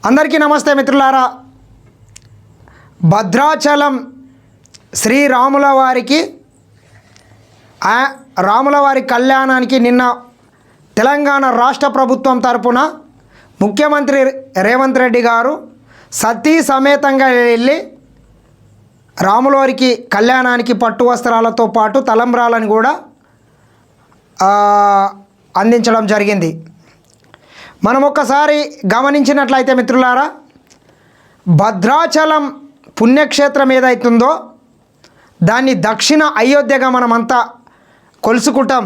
అందరికీ నమస్తే మిత్రులారా. భద్రాచలం శ్రీరాముల వారికి రాముల వారి కళ్యాణానికి నిన్న తెలంగాణ రాష్ట్ర ప్రభుత్వం తరపున ముఖ్యమంత్రి రేవంత్ రెడ్డి గారు సతీ సమేతంగా వెళ్ళి రాముల వారికి కళ్యాణానికి పట్టు వస్త్రాలతో పాటు తలంబ్రాలను కూడా అందించడం జరిగింది. మనం ఒక్కసారి గమనించినట్లయితే మిత్రులారా, భద్రాచలం పుణ్యక్షేత్రం ఏదైతుందో దాన్ని దక్షిణ అయోధ్యగా మనమంతా కొలుసుకుంటాం.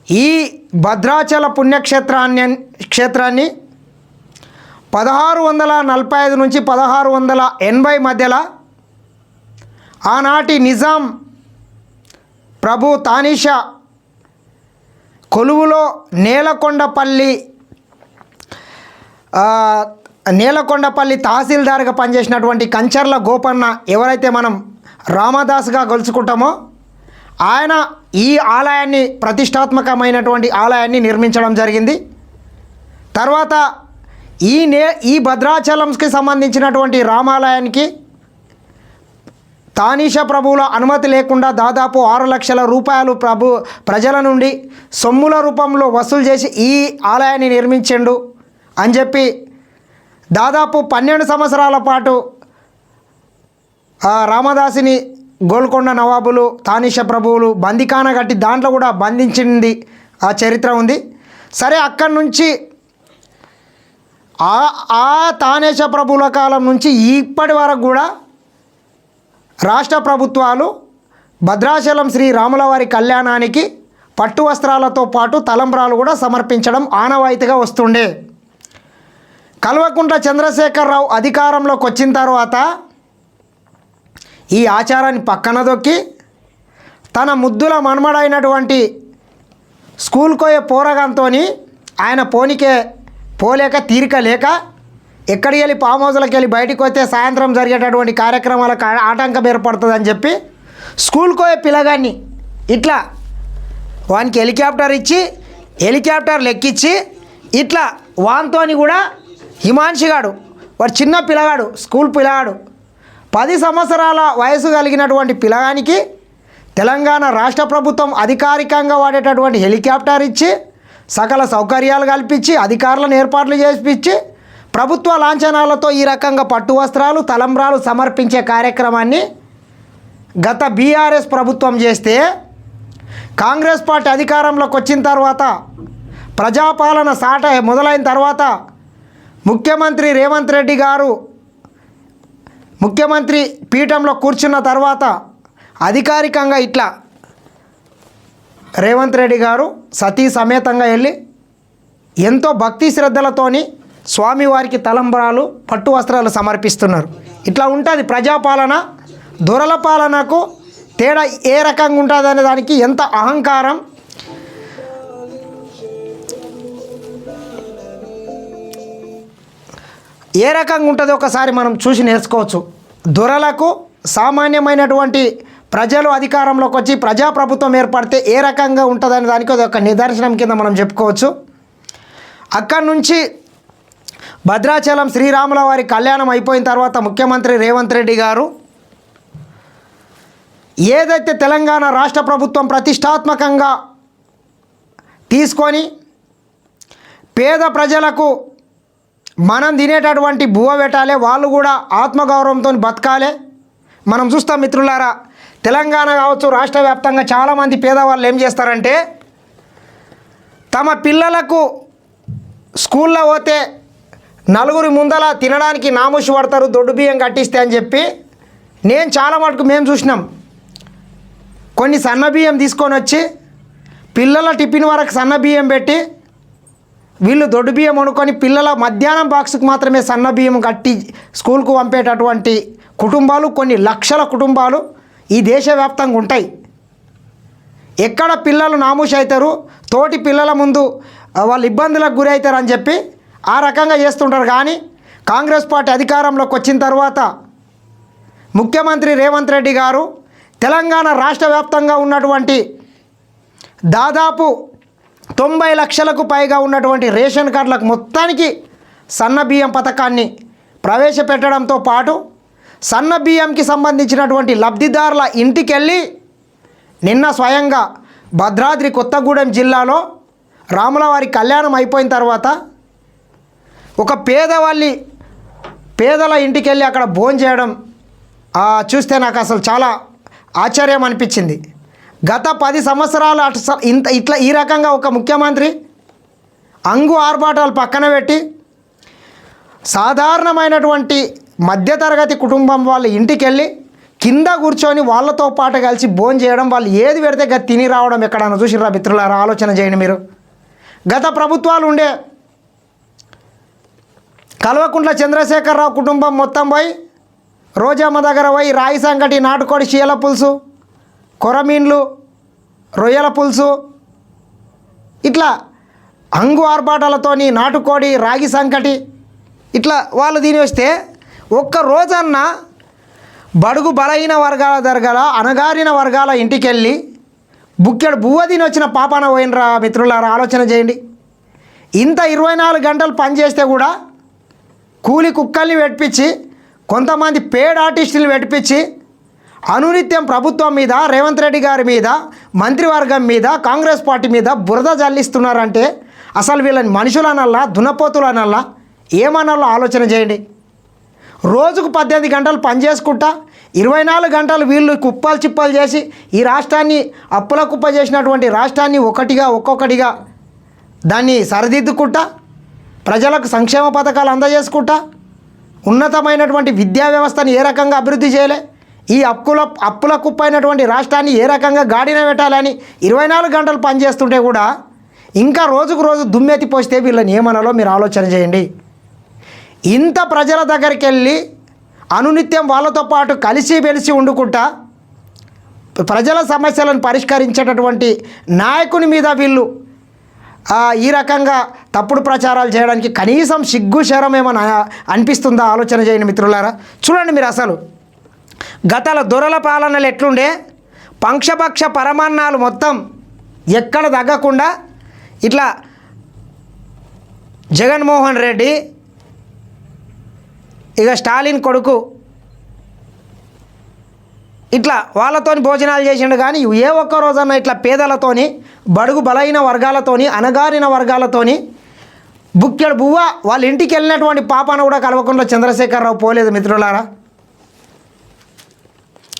ఈ భద్రాచల క్షేత్రాన్ని 1645 నుంచి 1680 మధ్యలో ఆనాటి నిజాం ప్రభు తానీషా కొలువులో నేలకొండపల్లి తహసీల్దార్గా పనిచేసినటువంటి కంచర్ల గోపన్న ఎవరైతే మనం రామదాస్గా కొలుచుకుంటామో ఆయన ఈ ఆలయాన్ని ప్రతిష్టాత్మకమైనటువంటి ఆలయాన్ని నిర్మించడం జరిగింది. తర్వాత ఈ భద్రాచలంకి సంబంధించినటువంటి రామాలయానికి తానీషా ప్రభువుల అనుమతి లేకుండా దాదాపు 6 లక్షల రూపాయలు ప్రజల నుండి సొమ్ముల రూపంలో వసూలు చేసి ఈ ఆలయాన్ని నిర్మించిండు అని చెప్పి దాదాపు 12 సంవత్సరాల పాటు రామదాసిని గోల్కొండ నవాబులు తానీషా ప్రభువులు బందికాన కట్టి దాంట్లో కూడా బంధించింది ఆ చరిత్ర ఉంది. సరే, అక్కడి నుంచి ఆ తానీషా ప్రభువుల కాలం నుంచి ఇప్పటి వరకు కూడా రాష్ట్ర ప్రభుత్వాలు భద్రాచలం శ్రీ రాముల వారి కళ్యాణానికి పట్టు వస్త్రాలతో పాటు తలంబ్రాలు కూడా సమర్పించడం ఆనవాయితీగా వస్తుండే. కల్వకుంట్ల చంద్రశేఖరరావు అధికారంలోకి వచ్చిన తర్వాత ఈ ఆచారాన్ని పక్కన దొక్కి తన ముద్దుల మన్మడైనటువంటి స్కూల్కి పోయే పోరగంతో ఆయన పోలేక తీరిక లేక ఎక్కడికి వెళ్ళి ఫామ్ హౌస్లకు వెళ్ళి బయటకు వస్తే సాయంత్రం జరిగేటటువంటి కార్యక్రమాలకు ఆటంకం ఏర్పడుతుందని చెప్పి స్కూల్కి పోయే పిల్లగాన్ని ఇట్లా వానికి హెలికాప్టర్ లెక్కించి ఇట్లా వానితోని కూడా హిమాంశిగాడు వాడు చిన్న పిల్లగాడు, స్కూల్ పిల్లగాడు, 10 సంవత్సరాల వయసు కలిగినటువంటి పిల్లగానికి తెలంగాణ రాష్ట్ర ప్రభుత్వం అధికారికంగా వాడేటటువంటి హెలికాప్టర్ ఇచ్చి సకల సౌకర్యాలు కల్పించి అధికారులను ఏర్పాట్లు చేపించి ప్రభుత్వ లాంఛనాలతో ఈ రకంగా పట్టు వస్త్రాలు తలంబ్రాలు సమర్పించే కార్యక్రమాన్ని గత బీఆర్ఎస్ ప్రభుత్వం చేస్తే, కాంగ్రెస్ పార్టీ అధికారంలోకి వచ్చిన తర్వాత ప్రజాపాలన మొదలైన తర్వాత ముఖ్యమంత్రి రేవంత్ రెడ్డి గారు ముఖ్యమంత్రి పీఠంలో కూర్చున్న తర్వాత అధికారికంగా ఇట్లా రేవంత్ రెడ్డి గారు సతీ సమేతంగా వెళ్ళి ఎంతో భక్తి శ్రద్ధలతోని స్వామివారికి తలంబ్రాలు పట్టు వస్త్రాలు సమర్పిస్తున్నారు. ఇట్లా ఉంటుంది ప్రజాపాలన. దొరల పాలనకు తేడా ఏ రకంగా ఉంటుంది అనే దానికి ఎంత అహంకారం. ఏ రకంగా ఉంటుందో ఒకసారి మనం చూసి నేర్చుకోవచ్చు. దొరలకు సామాన్యమైనటువంటి ప్రజలు అధికారంలోకి వచ్చి ప్రజాప్రభుత్వం ఏర్పడితే ఏ రకంగా ఉంటుందనే దానికి ఒక నిదర్శనం కింద మనం చెప్పుకోవచ్చు. అక్కడి నుంచి భద్రాచలం శ్రీరాముల వారి కళ్యాణం అయిపోయిన తర్వాత ముఖ్యమంత్రి రేవంత్ రెడ్డి గారు ఏదైతే తెలంగాణ రాష్ట్ర ప్రభుత్వం ప్రతిష్టాత్మకంగా తీసుకొని పేద ప్రజలకు మనం తినేటటువంటి బువ్వ పెట్టాలి, వాళ్ళు కూడా ఆత్మగౌరవంతో బతకాలి. మనం చూస్తాం మిత్రులారా, తెలంగాణ కావచ్చు రాష్ట్ర వ్యాప్తంగా చాలామంది పేదవాళ్ళు ఏం చేస్తారంటే తమ పిల్లలకు స్కూల్లో పోతే నలుగురి ముందల తినడానికి నామూషి పడతారు, దొడ్డు బియ్యం కట్టిస్తే అని చెప్పి. నేను చాలా మటుకు మేము చూసినాం, కొన్ని సన్న బియ్యం తీసుకొని వచ్చి పిల్లల టిఫిన్ వరకు సన్న బియ్యం పెట్టి వీళ్ళు దొడ్డు బియ్యం వండుకొని పిల్లల మధ్యాహ్నం బాక్స్కి మాత్రమే సన్న బియ్యం కట్టి స్కూల్కు పంపేటటువంటి కుటుంబాలు కొన్ని లక్షల కుటుంబాలు ఈ దేశవ్యాప్తంగా ఉంటాయి. ఎక్కడ పిల్లలు నామూషి అవుతారు, తోటి పిల్లల ముందు వాళ్ళు ఇబ్బందులకు గురి అవుతారు అని చెప్పి ఆ రకంగా చేస్తుంటారు. కానీ కాంగ్రెస్ పార్టీ అధికారంలోకి వచ్చిన తర్వాత ముఖ్యమంత్రి రేవంత్ రెడ్డి గారు తెలంగాణ రాష్ట్ర వ్యాప్తంగా ఉన్నటువంటి దాదాపు 90 లక్షలకు పైగా ఉన్నటువంటి రేషన్ కార్డులకు మొత్తానికి సన్న బియ్యం పథకాన్ని ప్రవేశపెట్టడంతో పాటు సన్న బియ్యంకి సంబంధించినటువంటి లబ్ధిదారుల ఇంటికెళ్ళి నిన్న స్వయంగా భద్రాద్రి కొత్తగూడెం జిల్లాలో రాములవారి కళ్యాణం అయిపోయిన తర్వాత ఒక పేదల ఇంటికెళ్ళి అక్కడ భోజనం చేయడం చూస్తే నాకు అసలు చాలా ఆశ్చర్యం అనిపించింది. గత 10 సంవత్సరాలు ఈ రకంగా ఒక ముఖ్యమంత్రి ఆర్భాటాలు పక్కన పెట్టి సాధారణమైనటువంటి మధ్యతరగతి కుటుంబం వాళ్ళ ఇంటికెళ్ళి కింద కూర్చొని వాళ్ళతో పాటు కలిసి భోజనం చేయడం, వాళ్ళు ఏది పెడితే గది తిని రావడం ఎక్కడన్నా చూసిర్రా మిత్రులారా? ఆలోచన చేయండి మీరు. గత ప్రభుత్వాలు ఉండే కల్వకుంట్ల చంద్రశేఖరరావు కుటుంబం మొత్తం పోయి రోజమ్మ దగ్గర పోయి రాయి సంకటి, నాటుకోడి, చీల పులుసు, కొరమీన్లు, రొయ్యల పులుసు, ఇట్లా ఆర్భాటాలతోని నాటుకోడి, రాగి సంకటి ఇట్లా వాళ్ళు తిని వస్తే ఒక్క రోజన్నా బడుగు బలహీన వర్గాల దగ్గర అణగారిన వర్గాల ఇంటికెళ్ళి బుక్కెడు బువ్వ తిని వచ్చిన పాపాన పోయినరా మిత్రులారా? ఆలోచన చేయండి. ఇంత 24 గంటలు పనిచేస్తే కూడా కూలి కుక్కల్ని పెట్టించి కొంతమంది పేడ్ ఆర్టిస్టులు పెట్టించి అనునిత్యం ప్రభుత్వం మీద, రేవంత్ రెడ్డి గారి మీద, మంత్రివర్గం మీద, కాంగ్రెస్ పార్టీ మీద బురద జల్లిస్తున్నారంటే అసలు వీళ్ళని మనుషులనల్లా, దున్నపోతులనల్లా, ఏమనల్లా ఆలోచన చేయండి. రోజుకు 18 గంటలు పనిచేసుకుంటా 24 గంటలు వీళ్ళు కుప్పలు చిప్పలు చేసి ఈ రాష్ట్రాన్ని అప్పుల కుప్ప చేసినటువంటి రాష్ట్రాన్ని ఒక్కొక్కటిగా దాన్ని సరిదిద్దుకుంటా ప్రజలకు సంక్షేమ పథకాలు అందజేసుకుంటా ఉన్నతమైనటువంటి విద్యా వ్యవస్థను ఏ రకంగా అభివృద్ధి చేయలే, ఈ అప్పుల కుప్ప అయినటువంటి రాష్ట్రాన్ని ఏ రకంగా గాడిన పెట్టాలని 24 గంటలు పనిచేస్తుంటే కూడా ఇంకా రోజుకు రోజు దుమ్మెత్తి పోస్తే వీళ్ళని ఏమనాలో మీరు ఆలోచన చేయండి. ఇంత ప్రజల దగ్గరికి వెళ్ళి అనునిత్యం వాళ్ళతో పాటు కలిసి వెలిసి ఉండుకుంటా ప్రజల సమస్యలను పరిష్కరించేటటువంటి నాయకుని మీద వీళ్ళు ఈ రకంగా తప్పుడు ప్రచారాలు చేయడానికి కనీసం సిగ్గు శరం ఏమైనా అనిపిస్తుందా? ఆలోచన చేయండి మిత్రులారా. చూడండి మీరు, అసలు గతాల దొరల పాలనలు ఎట్లుండే, పంక్షపక్ష పరమాన్నాలు మొత్తం ఎక్కడ తగ్గకుండా ఇట్లా జగన్మోహన్ రెడ్డి, ఇక స్టాలిన్ కొడుకు ఇట్లా వాళ్ళతోని భోజనాలు చేసిండు. కానీ ఏ ఒక్క రోజన్నా ఇట్లా పేదలతోని, బడుగు బలైన వర్గాలతోని, అణగారిన వర్గాలతోని బుక్కెడు బువ్వ వాళ్ళ ఇంటికి వెళ్ళినటువంటి పాపాన కూడా కల్వకుంట్ల చంద్రశేఖరరావు పోలేదు మిత్రులారా.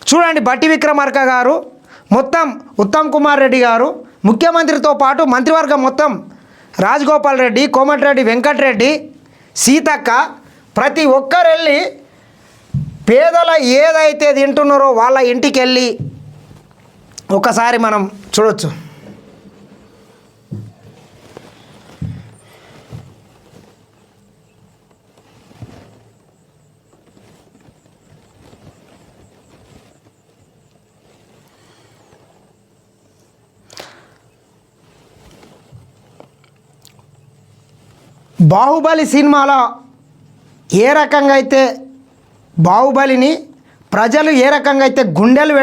చూడండి, బట్టి విక్రమార్క గారు, మొత్తం ఉత్తమ్ కుమార్ రెడ్డి గారు, ముఖ్యమంత్రితో పాటు మంత్రివర్గం మొత్తం రాజగోపాల్ రెడ్డి, కోమటిరెడ్డి వెంకటరెడ్డి, సీతక్క ప్రతి ఒక్కరు వెళ్ళి పేదల ఏదైతే తింటున్నారో వాళ్ళ ఇంటికి వెళ్ళి ఒకసారి మనం చూడొచ్చు. బాహుబలి సినిమాలో ఏ రకంగా అయితే బాహుబలిని ప్రజలు ఏ రకంగా అయితే గుండెల్లో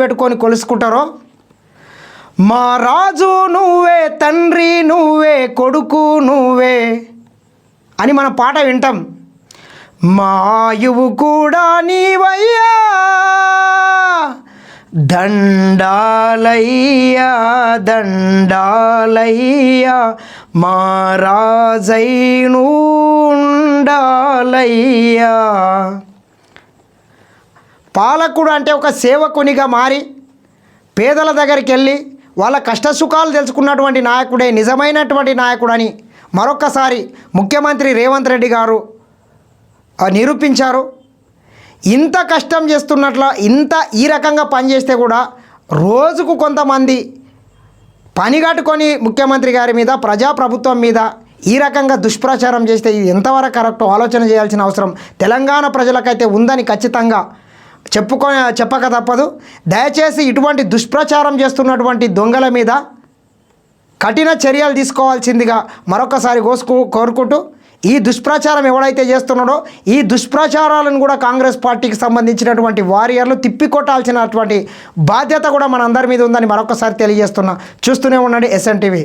పెట్టుకొని కొలుసుకుంటారో, మా రాజు నువ్వే, తండ్రి నువ్వే, కొడుకు నువ్వే అని మన పాట వింటాం. మా ఆయువు కూడా నీవయ్యా, దండాలయ్యా దండాలయ్యా, మా రాజైనుండాలయ్యా. పాలకుడు అంటే ఒక సేవకునిగా మారి పేదల దగ్గరికి వెళ్ళి వాళ్ళ కష్టసుఖాలు తెలుసుకున్నటువంటి నాయకుడే నిజమైనటువంటి నాయకుడని మరొక్కసారి ముఖ్యమంత్రి రేవంత్ రెడ్డి గారు నిరూపించారు. ఇంత కష్టం చేస్తున్నట్ల ఈ రకంగా పనిచేస్తే కూడా రోజుకు కొంతమంది పని కట్టుకొని ముఖ్యమంత్రి గారి మీద, ప్రజాప్రభుత్వం మీద ఈ రకంగా దుష్ప్రచారం చేస్తే ఇది ఎంతవరకు కరెక్టో ఆలోచన చేయాల్సిన అవసరం తెలంగాణ ప్రజలకైతే ఉందని ఖచ్చితంగా చెప్పక తప్పదు. దయచేసి ఇటువంటి దుష్ప్రచారం చేస్తున్నటువంటి దొంగల మీద కఠిన చర్యలు తీసుకోవాల్సిందిగా మరొకసారి కోరుకుంటూ, ఈ దుష్ప్రచారం ఎవడైతే చేస్తున్నాడో ఈ దుష్ప్రచారాలను కూడా కాంగ్రెస్ పార్టీకి సంబంధించినటువంటి వారియర్లు తిప్పికొట్టాల్సినటువంటి బాధ్యత కూడా మనందరి మీద ఉందని మరొకసారి తెలియజేస్తున్నా. చూస్తూనే ఉండండి SN TV.